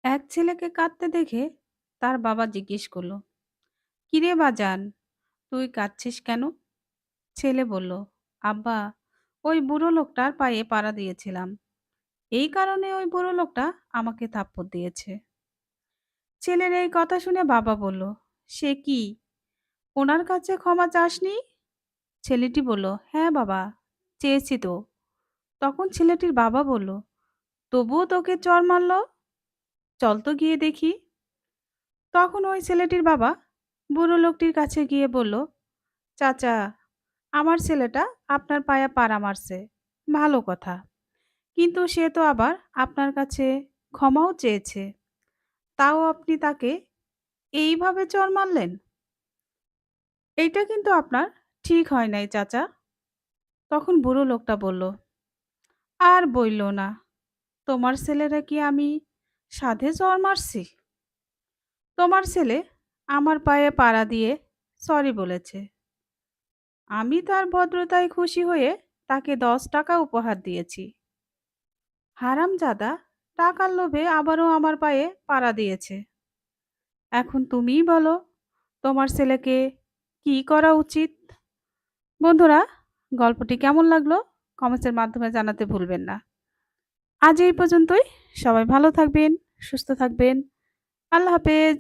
এক ছেলেকে কাঁদতে দেখে তার বাবা জিজ্ঞেস করলো, কিরে বাজান, তুই কাঁদছিস কেন? ছেলে বলল, আব্বা, ওই বুড়ো লোকটার পায়ে পাড়া দিয়েছিলাম, এই কারণে ওই বুড়ো লোকটা আমাকে থাপ্পড় দিয়েছে। ছেলের এই কথা শুনে বাবা বলল, সে কি, ওনার কাছে ক্ষমা চাসনি? ছেলেটি বলল, হ্যাঁ বাবা, চেয়েছি তো। তখন ছেলেটির বাবা বলল, তবুও তোকে চড় মারলো, চল তো গিয়ে দেখি। তখন ওই ছেলেটির বাবা বুড়ো লোকটির কাছে গিয়ে বলল, চাচা, আমার ছেলেটা আপনার পায়ে পাড়া মারছে, ভালো কথা, কিন্তু সে তো আবার আপনার কাছে ক্ষমাও চেয়েছে, তাও আপনি তাকে এইভাবে চড় মারলেন, এইটা কিন্তু আপনার ঠিক হয় নাই চাচা। তখন বুড়ো লোকটা বলল, আর বইলো না, তোমার ছেলেরা কি আমি সাধে চড় মারছি? তোমার ছেলে আমার পায়ে পাড়া দিয়ে সরি বলেছে, আমি তার ভদ্রতায় খুশি হয়ে তাকে 10 টাকা উপহার দিয়েছি। হারামজাদা টাকার লোভে আবারও আমার পায়ে পাড়া দিয়েছে। এখন তুমিই বলো, তোমার ছেলেকে কি করা উচিত? বন্ধুরা, গল্পটি কেমন লাগলো কমেন্টসের মাধ্যমে জানাতে ভুলবেন না। আজ এই পর্যন্তই। সবাই ভালো থাকবেন, সুস্থ থাকবেন। আল্লাহ হাফেজ।